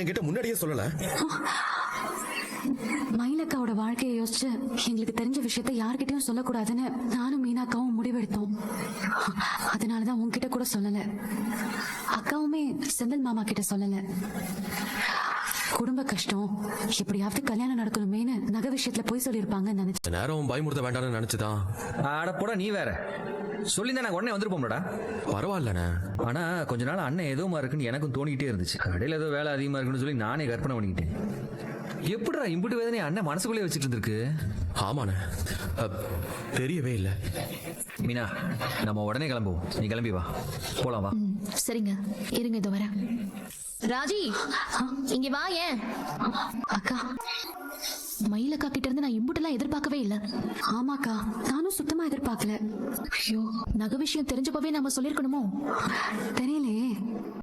என்கிட்ட முன்னாடியே சொல்லல? மயிலக்காவோட வாழ்க்கையை யோசிச்சு எங்களுக்கு தெரிஞ்ச விஷயத்த யார்கிட்டயும் சொல்லக்கூடாதுன்னு நானும் மீனாக்காவும் முடிவெடுத்தோம். அதனாலதான் உன்கிட்ட கூட சொல்லல. அக்காவுமே செந்தில் மாமா கிட்ட சொல்லல. குடும்ப கஷ்டம், எப்படியாவது கல்யாணம் நடக்கணுமேனு நகை விஷயத்துல போய் சொல்லிருப்பாங்கன்னு நினைச்சேன். நேரம் பயமுறுத்த வேண்டாம்னு நினைச்சுதான். அட போடா, நீ வேற சொல்லியிருந்தா நாங்கள் உடனே வந்துருப்போம்டா. பரவாயில்லண்ணே. ஆனா கொஞ்ச நாள் அண்ணன் எதுவுமா இருக்குன்னு எனக்கும் தோணிக்கிட்டே இருந்துச்சு. கடையில் ஏதோ வேலை அதிகமா இருக்குன்னு சொல்லி நானே கற்பனை பண்ணிக்கிட்டேன். எப்படிடா இம்புட்டு வேதனை அண்ணன் மனசுக்குள்ளே வச்சுட்டு இருந்திருக்கு? ஆமாண்ணே, தெரியவே இல்லை. மீனா, நம்ம உடனே கிளம்புவோம். நீ கிளம்பி வா, போலாம் வா. சரிங்க, இருங்க இதோ வரேன். ராஜி, இங்க வா. ஏன் அக்கா, மயிலக்கா கிட்ட இருந்து நான் இம்புட்டெல்லாம் எதிர்பார்க்கவே இல்ல. ஆமாக்கா, நானும் சுத்தமா எதிர்பார்க்கல. ஐயோ, நகை விஷயம் தெரிஞ்சப்பவே நாம சொல்லிருக்கணுமோ? தெரியலையே.